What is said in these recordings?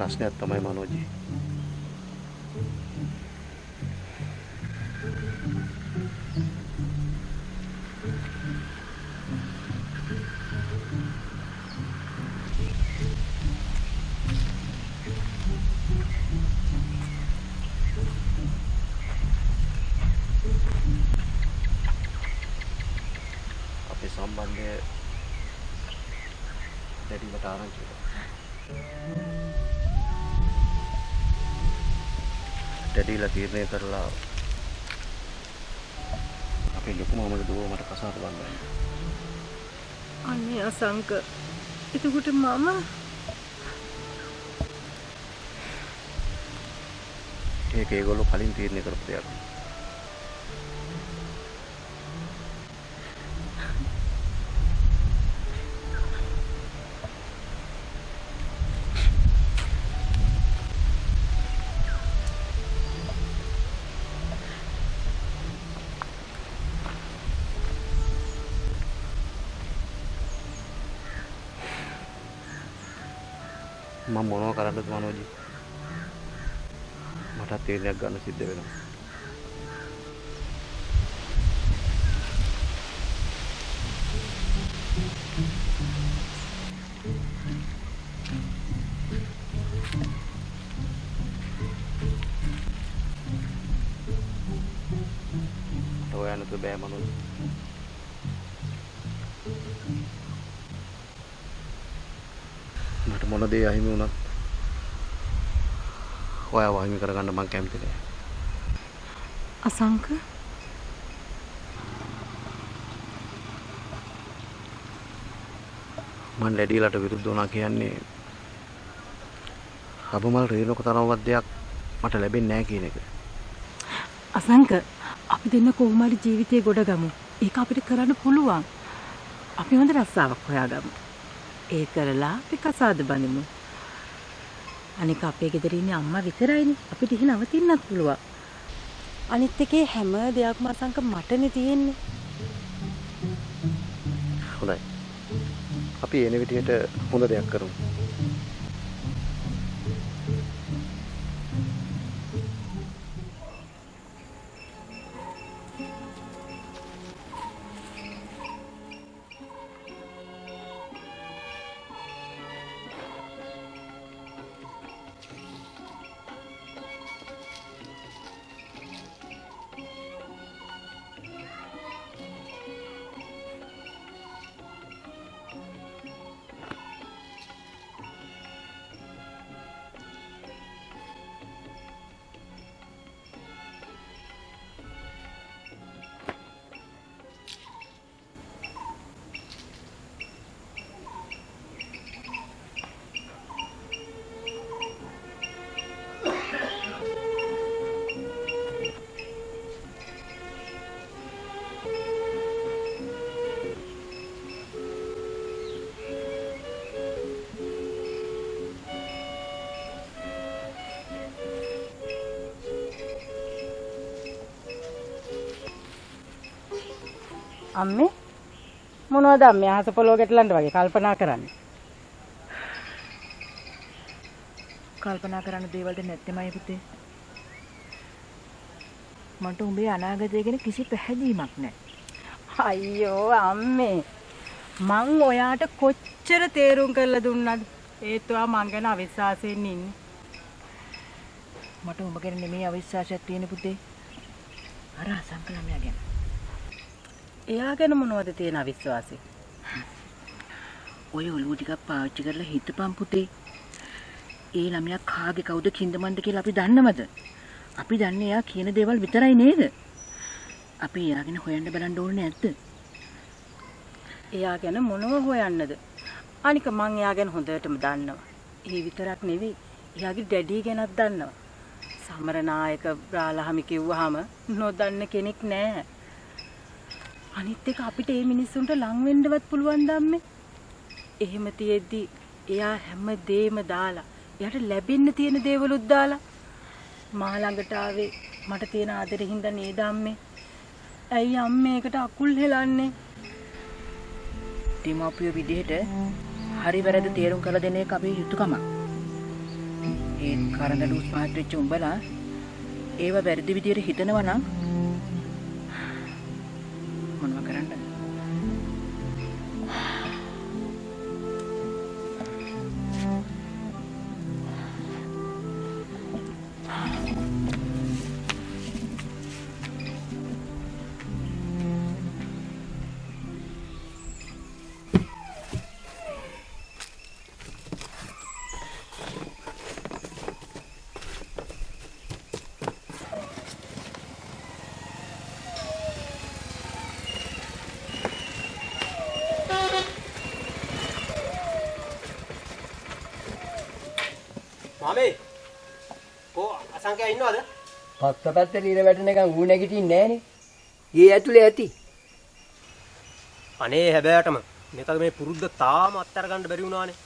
ප්‍රශ්නයක් තමයි මනෝජි. අපේ සම්බන්ධය දැඩිවට ආරංචි වෙනවා. දැඩිලා තීරණය කරලා අපේ ලොකු මාමගේ දුව මට කසාද බඳින්න. අනේ අසංක. එතකොට මම ඒක ඒගොල්ලෝ කලින් තීරණය කරපු දෙයක්. මම මොනවා කරන්නද මනෝජි? මට තීරණයක් ගන්න සිද්ධ වෙනවා. හොයන්නත් බෑ මනෝජි. මට මොන දේ අහිමි වුණත් ඔයාව අහිමි කරගන්න මං කැමති නෑ. අසංක මං ලැඩිලාට විරුද්ධ වුණා කියන්නේ හබමල් රේණුක තරම්වත් දෙයක් මට ලැබෙන්නේ නෑ කියන එක. අසංක අපි දෙන්න කොහොම හරි ජීවිතේ ගොඩ ගමු. ඒක අපිට කරන්න පුළුවන්. අපි හොඳ රස්සාවක් හොයාගමු. ඒ කරලා අපි කසාද බඳිමු. අනික අපේ ගෙදර ඉන්නේ අම්මා විතරයිනේ. අපිට ඉහි නවතින්නත් පුළුවන්. අනිත් එකේ හැම දෙයක්ම අසංක මටනේ තියෙන්නේ. හොඳයි. අපි එන විදිහට හොඳ දෙයක් කරමු. අම්මේ මොනවද අම්මේ අහස පොළොව ගැටලන්න වගේ කල්පනා කරන්නේ? කල්පනා කරන්න දේවල්ද නැත්තේමයි පුතේ. මට උඹේ අනාගතය ගැන කිසි පැහැදීමක් නැහැ. අයියෝ අම්මේ මං ඔයාට කොච්චර තේරුම් කරලා දුන්නද? ඒත් ඔයා මං ගැන අවිශ්වාසයෙන් ඉන්නේ. මට උඹ ගැන නෙමෙයි අවිශ්වාසයක් තියෙන පුතේ. අර අසංකලමයා ගැන. එයා ගැන මොනවද තියෙන අවිශ්වාසය? ඔය ඔළුව ටිකක් පාවිච්චි කරලා හිතපන් පුතේ. ඒ ළමයා කාගේ කවුද කිඳමන්ද කියලා අපි දන්නවද? අපි දන්නේ එයා කියන දේවල් විතරයි නේද? අපි එයාගෙන හොයන්න බලන්න ඕනේ නැද්ද? එයා ගැන මොනව හොයන්නද? අනික මං එයා ගැන හොඳටම දන්නවා. ඒ විතරක් නෙවෙයි එයාගේ ඩැඩි ගැනත් දන්නවා. සමරනායක බ්‍රාලහමි කිව්වහම නොදන්න කෙනෙක් නෑ. අනිත් එක අපිට මේ මිනිස්සුන්ට ලං වෙන්නවත් පුළුවන් ධම්මේ. එහෙම තියෙද්දි එයා හැම දෙයක්ම දාලා එයාට ලැබෙන්න තියෙන දේවලුත් දාලා මා ළඟට ආවේ මට තියෙන ආදරෙ හින්දා නේද අම්මේ? ඇයි අම්මේ ඒකට අකුල් හෙලන්නේ? දෙමාපියෝ විදිහට හරි වැරද්ද තේරුම් කරලා දෙන එක අපේ යුතුයකමක්. ඒ කරඬලුස් පහත් වෙච්ච උඹලා ඒව වැරදි විදියට හිතනවා නම් මොනව කරන්නද? මාමේ කො අසංකයා ඉන්නවද? පස්ස පැත්තට ඉර වැටෙන එකන් ඌ නැගිටින්නේ නෑනේ. ගේ ඇතුලේ ඇති. අනේ හැබෑටම මේක මේ පුරුද්ද තාම අත්තර ගන්න බැරි වුණානේ.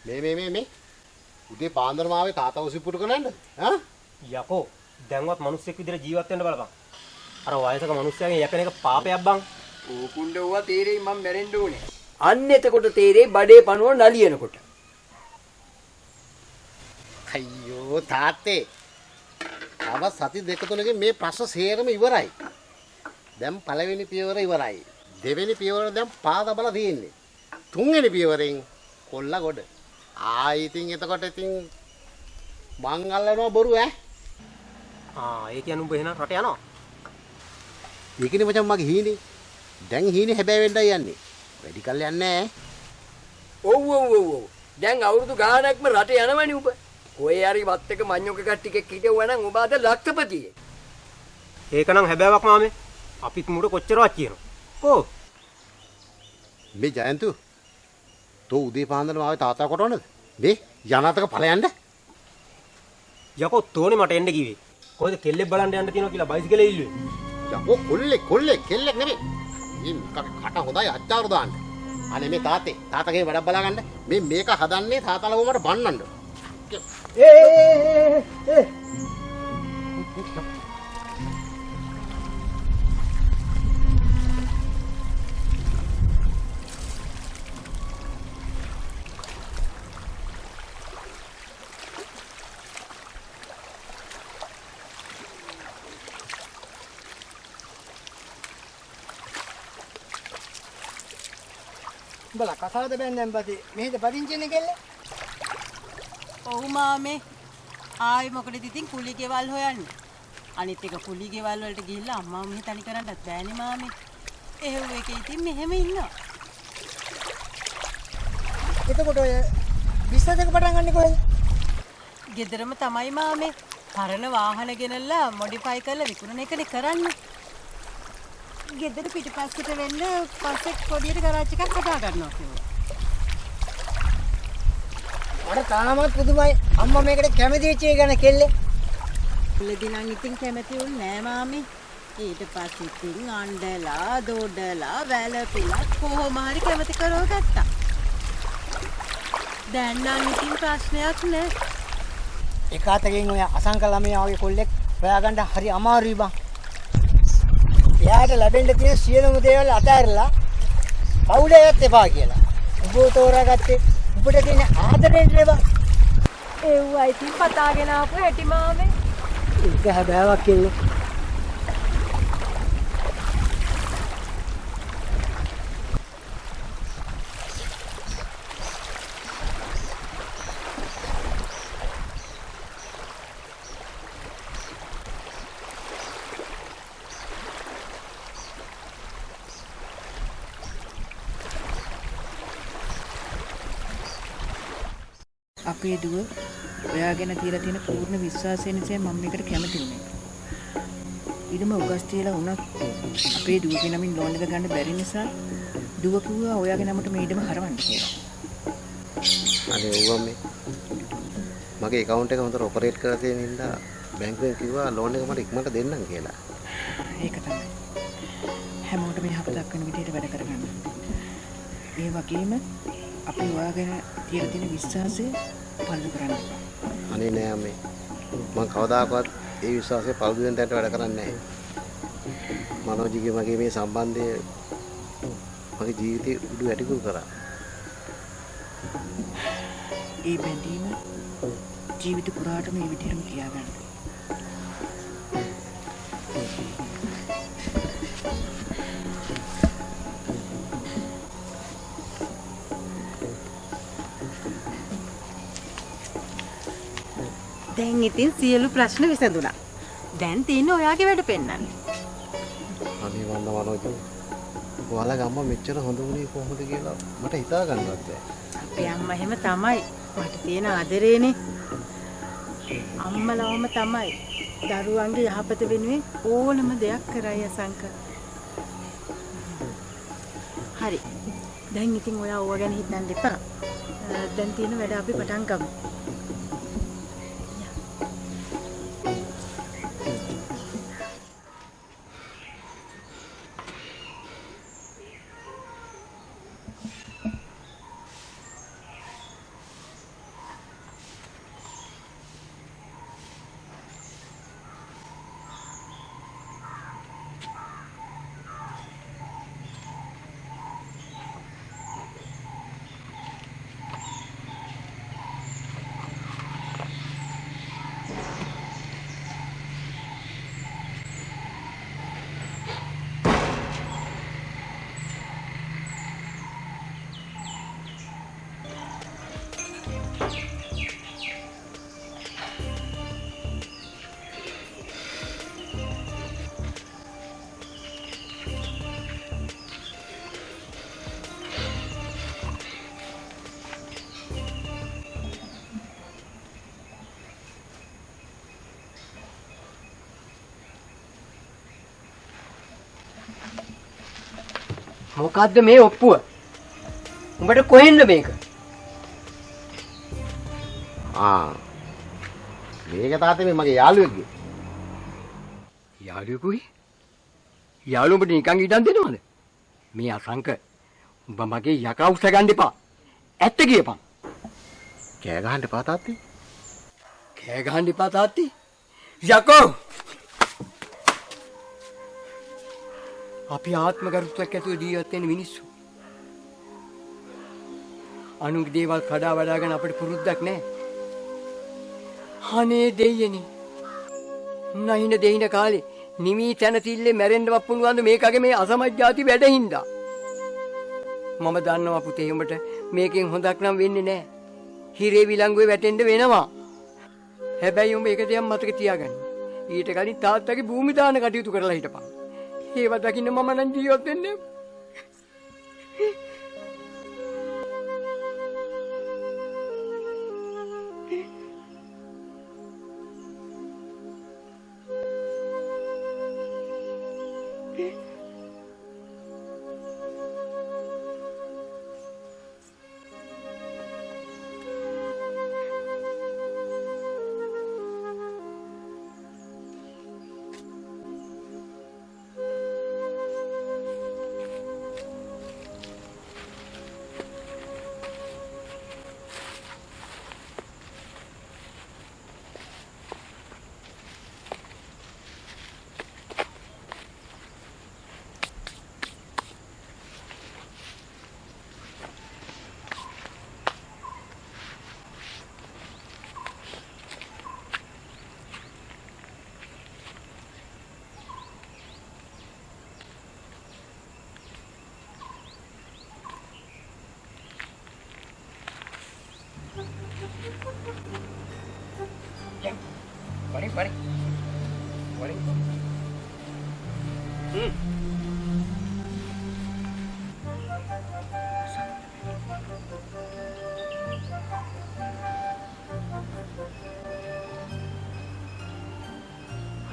මේ උදේ පාන්දර මාවේ තාත්තා උසිපුට කරන්නද? හා? යකෝ දැන්වත් මිනිස්සෙක් විදිහට ජීවත් වෙන්න බලපන්. අර වයසක මිනිස්සයාගෙන් යැපෙන එක පාපයක් බං. ඌකුණ්ඩ වුණා තේරෙයි මම මැරෙන්න ඕනේ. අන්න එතකොට තේරෙයි බඩේ පණුව නලියනකොට. අයියෝ තාත්තේ. තව සති දෙක තුනකින් මේ ප්‍රශ්න සේරම ඉවරයි. දැන් පළවෙනි පියවර ඉවරයි. දෙවෙනි පියවර දැන් පාද බල තියෙන්නේ. තුන්වෙනි පියවරෙන් කොල්ල ගොඩ. ඉතින් එතකොට ඉතින් මං අල්ලනවා බොරු ඈ. ඒ කියන්නේ උඹ එහෙනම් රට යනවා. ඒකනේ මචං මගේ හීනේ. දැන් හීනේ හැබැයි වෙන්නයි යන්නේ. වැඩි කල් යන්නේ නැහැ. ඔව්. දැන් අවුරුදු ගාණක්ම රට යනවනේ උඹ. ඔය හරි වත් එක මඤ්ඤොක කට්ටියෙක් හිටවුවා නම් ඔබ අද ලක්ෂපතියෙක්. ඒකනම් හැබෑවක් මාමේ. අපිත් මුඩ කොච්චරවත් කියනවා. ඕ මේ ජයන්තු තෝ උදේ පාන්දර මාවේ තාත්තා කොටවන්නද? මේ යනාතක ඵලයන්ද? යකෝ තෝනේ මට එන්න කිව්වේ. කොහෙද කෙල්ලෙක් බලන්න යන්න තියෙනවා කියලා බයිසිකලේ ඉල්ලුවේ. යකෝ කොල්ලෙක් නෙමෙයි. මේ කට හොඳයි අච්චාරු දාන්න. අනේ මේ තාත්තගේ වැඩක් බලා ගන්න. මේක හදන්නේ තාත්තලා වුමට බන්නන්න. උඹලා කසාද බැන්දන් පස්සේ මෙහෙද පදිංචින්නේ කෙල්ල? ඔව් මාමේ. ආයි මොකටද ඉතින් කුලී ගෙවල් හොයන්නේ? අනිත් එක කුලී ගෙවල් වලට ගිහිල්ලා අම්මා මෙහෙ තනි කරන්නත් බෑනේ මාමේ. එහෙව් එකේ ඉතින් මෙහෙම ඉන්නවා. එතකොට ඔය බිස්නස් එක පටන් ගන්නේ කොහෙද? ගෙදරම තමයි මාමේ. පරණ වාහන ගෙනල්ලා මොඩිෆයි කරලා විකුණන එකනේ කරන්නේ. ගෙදර පිටිපස්සට වෙන්න පස්සෙත් පොඩියට ගරාජ් එකක් හදා ගන්නවා කිව්වා. මට තාමත් පුදුමයි අම්මා මේකට කැමති වෙච්ච එක ගැන කෙල්ලේ. මුලදී නම් ඉතින් කැමති වුණ නෑ මාමේ. ඊට පස්සේ ඉතින් අඬලා දොඩලා වැළපිලා කොහොම හරි කැමති කරව ගත්තා. දැන් නම් ඉතින් ප්‍රශ්නයක් නෑ. එක අතකින් ඔය අසංක ළමයා වගේ කොල්ලෙක් හොයාගන්න හරි අමාරුයි බං. එයාට ලැබෙන්න තියෙන සියලුම දේවල් අතහැරලා පවුලේවත් එපා කියලා. උඹ තෝරාගත්තේ උඹට තියෙන ආදරෙන් නේද? ඒවයි ඉතින් පතාගෙන ආපු හැටි මාමේ. ඒක හැබෑවක් කෙල්ලේ. අපේ දුව ඔයා ගැන තියලා තියෙන පූර්ණ විශ්වාසය නිසා මම මේකට කැමති වුණේ. ඊළම උගස් තියලා වුණත් අපේ දුවගේ නමින් ලෝන් එක ගන්න බැරි නිසා දුව කිව්වා ඔයාගේ නමට මේ ඉඩම හරවන්න කියලා. අනේ ඌවා මගේ account එක හොඳට ඔපරේට් කරලා තියෙන නිසා බැංකුවෙන් කිව්වා ලෝන් එක මට ඉක්මනට දෙන්නම් කියලා. ඒක තමයි. හැමෝටම යහපතක් වෙන විදිහට වැඩ කරගන්න. ඒ වගේම අපි ඔයාගෙන තියලා තියෙන විශ්වාසය පල්ලු කරන්න එපා. අනේ නෑ අම්මේ. මම කවදාකවත් ඒ විශ්වාසය පළදු වෙන තැනට වැඩ කරන්නේ නැහැ. මනෝජිගේ මගේ මේ සම්බන්ධය මගේ ජීවිතේ උඩු වැඩිකුල් කරා. ඒ බැඳීම ජීවිත පුරාටම මේ විදිහටම තියාගන්න. දැන් ඉතින් සියලු ප්‍රශ්න විසඳුණා. දැන් තියෙන්නේ ඔයාගේ වැඩ පෙන්නන්න. අනේ වන්න මනෝජ. ඔයාලගේ අම්මා මෙච්චර හොඳ වුණේ කොහොමද කියලා මට හිතා ගන්නවත් බැහැ. අපේ අම්මා එහෙම තමයි. මට තියෙන ආදරේනේ. අම්මලාවම තමයි දරුවන්ගේ යහපත වෙනුවෙන් ඕනම දෙයක් කරයි අසංක. හරි. දැන් ඉතින් ඔයා ඕවා ගැන හිතන්න එපා. දැන් තියෙන වැඩ අපි පටන් ගමු. මොකද්ද මේ ඔප්පුව? උඹට කොහෙන්ද මේක? මේක තාත්තේ මේ මගේ යාළුවෙක්ගේ. යාළුවෙකුයි? යාළුවඹට නිකන් ඉඩම් දෙනවද? මේ අසංක උඹ මගේ යකා උස්ස ගන්න එපා. ඇත්ත කියපන්. කෑ ගහන්න එපා තාත්තේ. කෑ ගහන්න එපා තාත්තේ. යකෝ! අපි ආත්ම ගරුත්වයක් ඇතුව ජීවත් වෙන මිනිස්සු. අනුන්ගේ දේවල් කඩා වඩාගෙන අපිට පුරුද්දක් නැහැ. අනේ දෙයියනේ. නැහින දෙයින කාලේ නිමි තන තිල්ලේ මැරෙන්නවත් පුළුවන්ද මේකගේ මේ අසමජ්ජාති වැඩහින්දා. මම දන්නවා පුතේ උඹට මේකෙන් හොඳක් නම් වෙන්නේ නැහැ. හිරේ විලංගුවේ වැටෙන්න වෙනවා. හැබැයි උඹ එක දෙයක් මතක තියාගන්න. ඊට කලින් තාත්තගේ භූමි දාන කටයුතු කරලා හිටපන්. ඒව දකින්න මම නම් ජීවත් වෙන්නේ. Mari.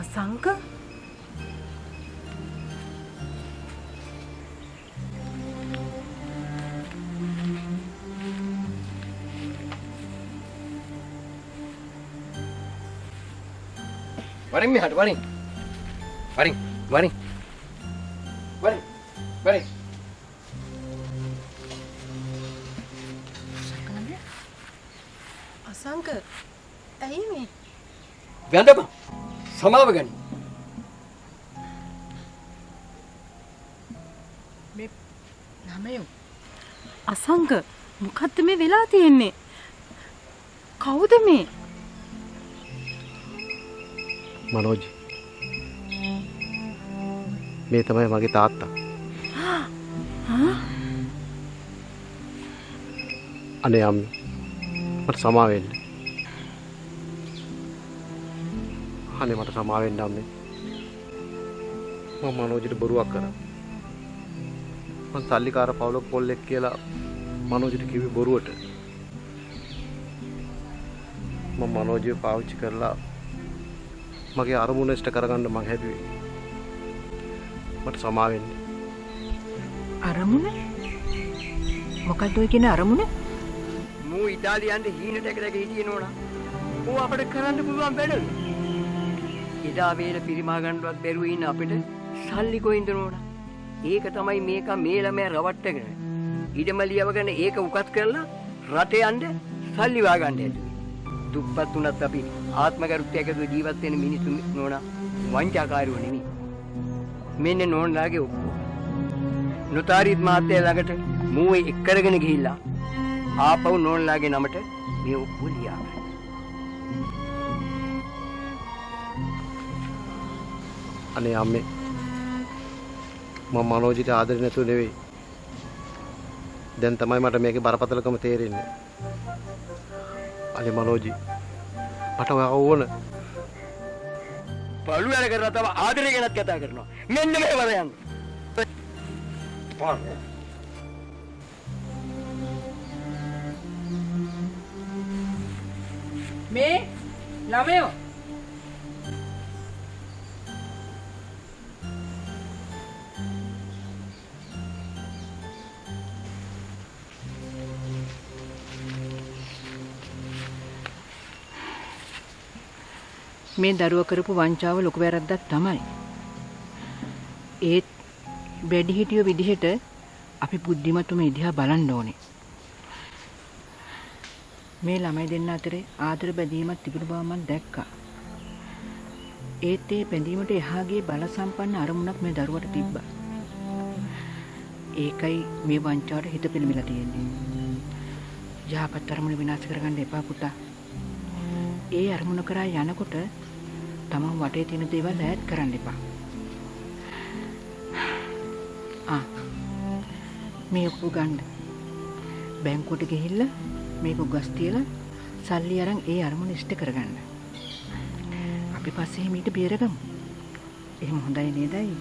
Asanka Waring mi hat waring. Asanka ඇයි මේ? වැඳපන්. සමාව ගනි. මේ ළමයෝ අසංක මොකද්ද මේ වෙලා තියෙන්නේ? කවුද මේ? මනෝජ්. මේ තමයි මගේ තාත්තා. අනේ අම්මේ මට සමා වෙන්න. අනේ මට සමා වෙන්න අම්මේ. මම මනෝජිට බොරුවක් කරා. මං සල්ලිකාර පවුලක පොල්ලෙක් කියලා මනෝජිට කිව්වේ බොරුවට. මම මනෝජිව පාවිච්චි කරලා මගේ අරමුණ ඉෂ්ට කරගන්න මං හැදුවේ. මට සමා වෙන්න. අරමුණ? මොකක්ද ඔය කියන අරමුණ? මූ ඉතාලියන්ට හීනට එකලක හිටියේ නෝනා. ඌ අපිට කරන්න පුළුවන් වැඩද? එදා වේල පිරිමා ගන්නවත් බැරුව ඉන්න අපිට සල්ලි කොයින්ද නෝනා? ඒක තමයි මේක මේ ළමයා රවට්ටගෙන ඉඩම ලියවගෙන ඒක උකත් කරලා රටේ යන්න සල්ලි වා ගන්න හැදුවේ. දුප්පත් උනත් අපි ආත්මගරුත්වයකද ජීවත් වෙන මිනිස්සු නෝනා වංචාකාරයෝ නෙමෙයි. මෙන්න නෝනාගේ ඔක්කොම නොතාරිත් මහත්තයා ළඟට මූ එක් කරගෙන ගිහිල්ලා ආපහු නෝනාගේ නමට මේ ඔක්කොම ලියාගන්න. අනේ අම්මේ මම මනෝජිට ආදරේ නැතුව නෙවෙයි. දැන් තමයි මට මේකේ බරපතලකම තේරෙන්නේ. අනේ මනෝජි මට ඔය ඕන. පළු වැඩ කරලා තව ආදරේ ගැනත් කතා කරනවා. මෙන්න මේ වරයන්. මේ ළමයෝ මේ දරුවා කරපු වංචාව ලොකු වැරද්දක් තමයි. ඒත් වැඩිහිටියෝ විදිහට අපි බුද්ධිමත්වම ඉදිහා බලන්න ඕනේ. මේ ළමයි දෙන්න අතරේ ආදර බැඳීමක් තිබුණ බව මම දැක්කා. ඒත් ඒ බැඳීමට එහාගේ බල සම්පන්න අරමුණක් මේ දරුවට තිබ්බා. ඒකයි මේ වංචාවට හිත පිළිමිලා තියෙන්නේ. යහපත් අරමුණ විනාශ කරගන්න එපා පුතා. ඒ අරමුණ කරා යනකොට තමන් වටේ තියෙන දේවල් ඈත් කරන්න එපා. මේ ඔක්කො ගන්න. බැංකුවට ගිහිල්ලා මේක උගස් තියලා සල්ලි අරන් ඒ අරමුණ ඉෂ්ට කරගන්න. අපි පස්සේ මීට බේරගමු. එහෙම හොඳයි නේදයි?